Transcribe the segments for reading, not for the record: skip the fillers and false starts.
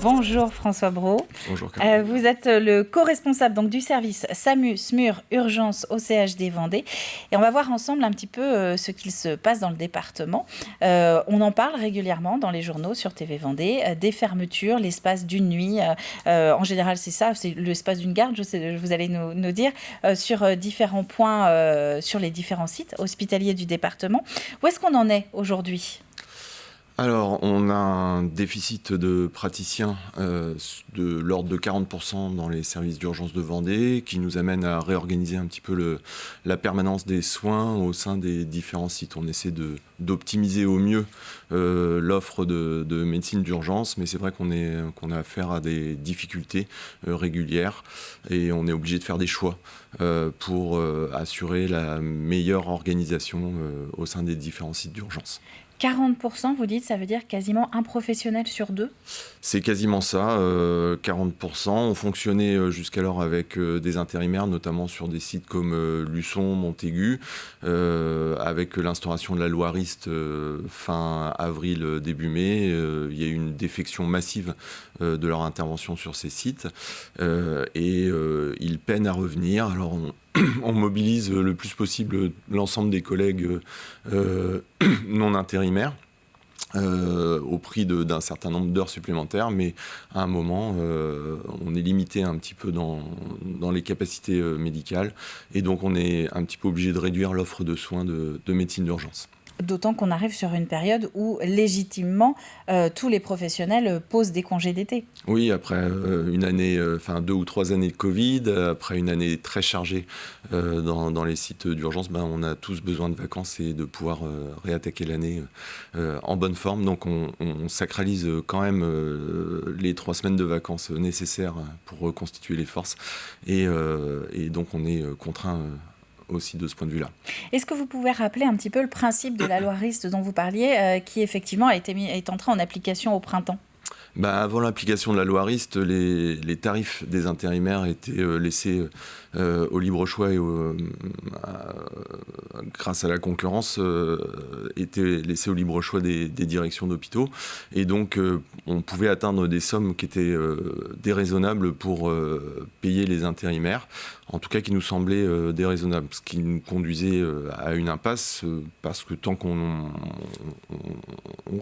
Bonjour François Brault. Bonjour Caroline. Vous êtes le co-responsable donc, du service SAMU-SMUR Urgence au CHD Vendée. Et on va voir ensemble un petit peu ce qu'il se passe dans le département. On en parle régulièrement dans les journaux sur TV Vendée, des fermetures, l'espace d'une nuit. En général, c'est ça, c'est l'espace d'une garde, vous allez nous dire, sur différents points, sur les différents sites hospitaliers du département. Où est-ce qu'on en est aujourd'hui ? Alors, on a un déficit de praticiens de l'ordre de 40% dans les services d'urgence de Vendée, qui nous amène à réorganiser un petit peu la permanence des soins au sein des différents sites. On essaie d'optimiser au mieux l'offre de médecine d'urgence, mais c'est vrai qu'on a affaire à des difficultés régulières et on est obligé de faire des choix pour assurer la meilleure organisation au sein des différents sites d'urgence. 40%, vous dites, ça veut dire quasiment un professionnel sur deux ? C'est quasiment ça, 40%. On fonctionnait jusqu'alors avec des intérimaires, notamment sur des sites comme Luçon, Montaigu, avec l'instauration de la loi Rist fin avril, début mai. Il y a eu une défection massive de leur intervention sur ces sites et ils peinent à revenir. Alors on mobilise le plus possible l'ensemble des collègues non intérimaires au prix d'un certain nombre d'heures supplémentaires, mais à un moment, on est limité un petit peu dans les capacités médicales et donc on est un petit peu obligé de réduire l'offre de soins de médecine d'urgence. D'autant qu'on arrive sur une période où, légitimement, tous les professionnels posent des congés d'été. Oui, après une année, 2 ou 3 années de Covid, après une année très chargée dans les sites d'urgence, on a tous besoin de vacances et de pouvoir réattaquer l'année en bonne forme. Donc on sacralise quand même les 3 semaines de vacances nécessaires pour reconstituer les forces. Et donc on est contraint aussi de ce point de vue-là. Est-ce que vous pouvez rappeler un petit peu le principe de la loi Rist dont vous parliez, qui effectivement est entrée en application au printemps ? Avant l'application de la loi Rist, les tarifs des intérimaires étaient laissés au libre choix et grâce à la concurrence, étaient laissés au libre choix des directions d'hôpitaux. Et donc, on pouvait atteindre des sommes qui étaient déraisonnables pour payer les intérimaires, en tout cas qui nous semblaient déraisonnables, ce qui nous conduisait à une impasse, parce que tant qu'on ne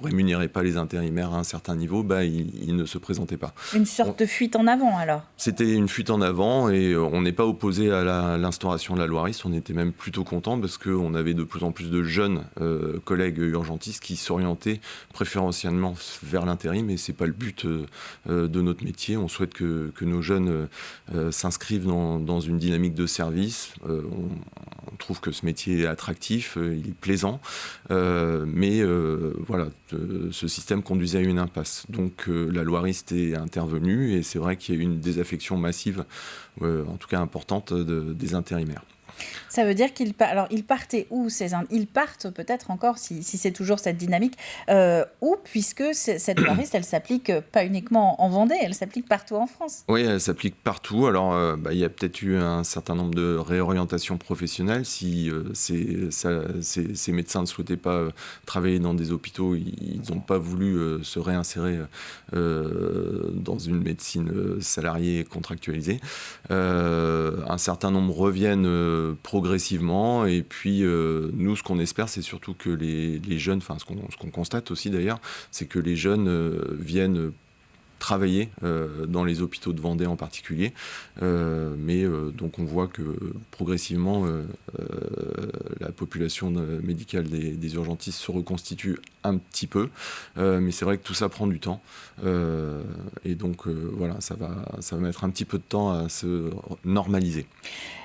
rémunérait pas les intérimaires à un certain niveau, ils ne se présentaient pas. Une sorte de fuite en avant, alors ? C'était une fuite en avant et on n'est pas opposé à l'instauration de la loi Rist. On était même plutôt content parce qu'on avait de plus en plus de jeunes collègues urgentistes qui s'orientaient préférentiellement vers l'intérim, et c'est pas le but de notre métier. On souhaite que nos jeunes s'inscrivent dans une dynamique de service. On trouve que ce métier est attractif, il est plaisant, mais voilà, ce système conduisait à une impasse. Donc la loi Rist est intervenue et c'est vrai qu'il y a eu une désaffection massive, en tout cas importante, des intérimaires. Ça veut dire qu'ils partaient où ils partent peut-être encore, si c'est toujours cette dynamique, où, puisque cette loi Rist, elle s'applique pas uniquement en Vendée, elle s'applique partout en France. Oui, elle s'applique partout. Alors, il y a peut-être eu un certain nombre de réorientations professionnelles. Si ces médecins ne souhaitaient pas travailler dans des hôpitaux, ils n'ont pas voulu se réinsérer dans une médecine salariée contractualisée. Un certain nombre reviennent progressivement, et puis nous, ce qu'on espère, c'est surtout que les jeunes, ce qu'on constate aussi d'ailleurs, c'est que les jeunes viennent travailler dans les hôpitaux de Vendée en particulier, mais donc on voit que progressivement la population médicale des urgentistes se reconstitue un petit peu, mais c'est vrai que tout ça prend du temps, et donc voilà, ça va mettre un petit peu de temps à se normaliser.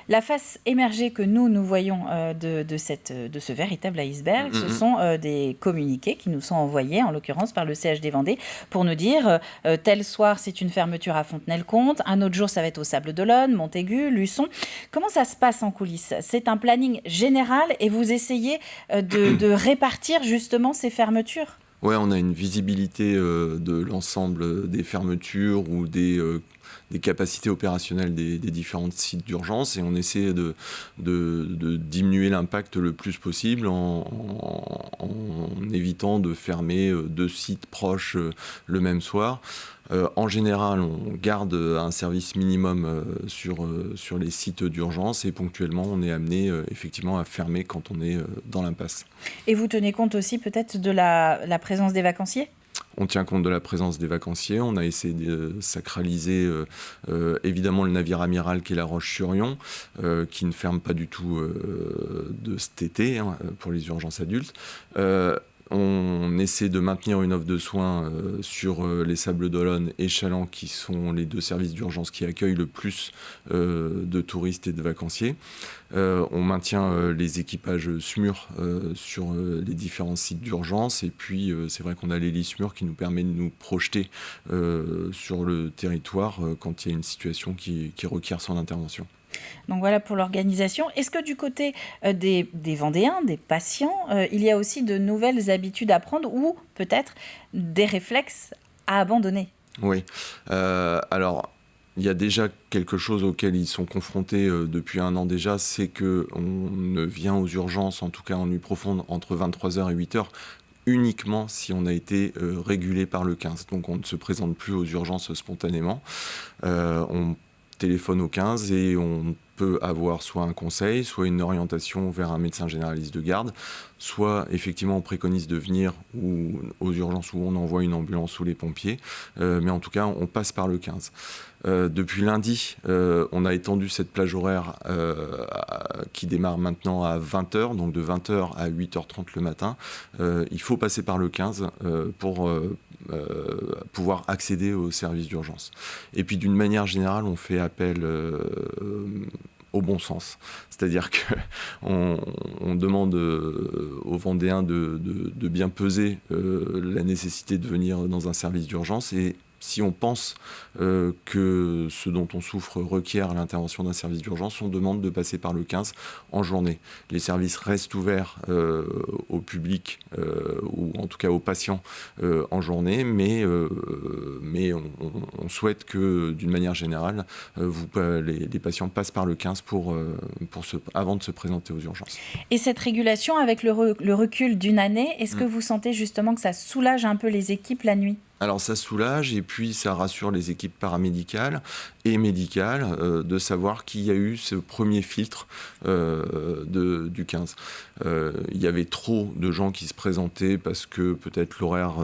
La face émergée que nous voyons de ce véritable iceberg, ce sont des communiqués qui nous sont envoyés, en l'occurrence par le CHD Vendée, pour nous dire tel soir c'est une fermeture à Fontenay-le-Comte, un autre jour ça va être au Sables-d'Olonne, Montaigu, Luçon. Comment ça se passe en coulisses ? C'est un planning général et vous essayez de répartir justement ces fermetures ? Ouais, on a une visibilité de l'ensemble des fermetures ou des capacités opérationnelles des différents sites d'urgence, et on essaie de diminuer l'impact le plus possible en évitant de fermer 2 sites proches le même soir. En général, on garde un service minimum sur les sites d'urgence et ponctuellement, on est amené effectivement à fermer quand on est dans l'impasse. Et vous tenez compte aussi peut-être de la présence des vacanciers ? On tient compte de la présence des vacanciers. On a essayé de sacraliser évidemment le navire amiral qui est la Roche-sur-Yon, qui ne ferme pas du tout de cet été pour les urgences adultes. On essaie de maintenir une offre de soins sur les Sables d'Olonne et Chaland, qui sont les 2 services d'urgence qui accueillent le plus de touristes et de vacanciers. On maintient les équipages SMUR sur les différents sites d'urgence. Et puis, c'est vrai qu'on a l'hélice SMUR qui nous permet de nous projeter sur le territoire quand il y a une situation qui requiert son intervention. Donc voilà pour l'organisation. Est-ce que du côté des Vendéens, des patients, il y a aussi de nouvelles habitudes à prendre ou peut-être des réflexes à abandonner ? Oui. Alors, il y a déjà quelque chose auquel ils sont confrontés depuis 1 an déjà, c'est qu'on ne vient aux urgences, en tout cas en nuit profonde, entre 23h et 8h, uniquement si on a été régulé par le 15. Donc on ne se présente plus aux urgences spontanément. On téléphone au 15 et on peut avoir soit un conseil, soit une orientation vers un médecin généraliste de garde, soit effectivement on préconise de venir aux urgences où on envoie une ambulance ou les pompiers, mais en tout cas on passe par le 15. Depuis lundi, on a étendu cette plage horaire qui démarre maintenant à 20h, donc de 20h à 8h30 le matin. Il faut passer par le 15 pour pouvoir accéder aux services d'urgence. Et puis d'une manière générale, on fait appel au bon sens. C'est-à-dire qu'on demande aux Vendéens de bien peser la nécessité de venir dans un service d'urgence et si on pense que ce dont on souffre requiert l'intervention d'un service d'urgence, on demande de passer par le 15 en journée. Les services restent ouverts au public ou en tout cas aux patients en journée, mais on souhaite que d'une manière générale, les patients passent par le 15 avant de se présenter aux urgences. Et cette régulation, avec le recul d'une année, est-ce que vous sentez justement que ça soulage un peu les équipes la nuit ? Alors ça soulage et puis ça rassure les équipes paramédicales et médicales de savoir qu'il y a eu ce premier filtre du 15. Il y avait trop de gens qui se présentaient parce que peut-être l'horaire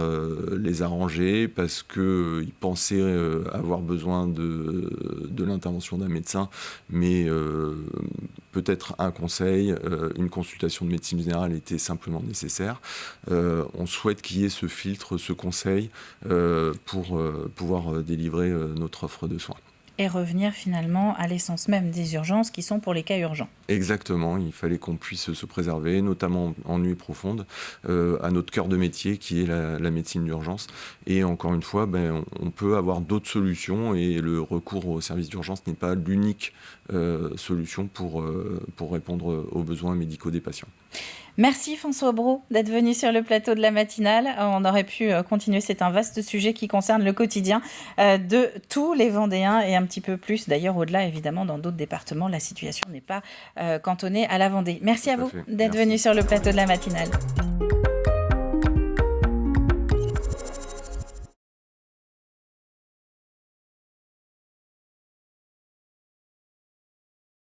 les arrangeait, parce qu'ils pensaient avoir besoin de l'intervention d'un médecin, mais peut-être un conseil, une consultation de médecine générale était simplement nécessaire. On souhaite qu'il y ait ce filtre, ce conseil pour pouvoir délivrer notre offre de soins. Et revenir finalement à l'essence même des urgences qui sont pour les cas urgents. Exactement, il fallait qu'on puisse se préserver, notamment en nuit profonde, à notre cœur de métier qui est la médecine d'urgence. Et encore une fois, on peut avoir d'autres solutions et le recours au service d'urgence n'est pas l'unique solution pour répondre aux besoins médicaux des patients. Merci François Brault d'être venu sur le plateau de la matinale. On aurait pu continuer, c'est un vaste sujet qui concerne le quotidien de tous les Vendéens et un petit peu plus d'ailleurs au-delà évidemment dans d'autres départements. La situation n'est pas cantonnée à la Vendée. Merci à vous d'être venu sur le plateau de la matinale.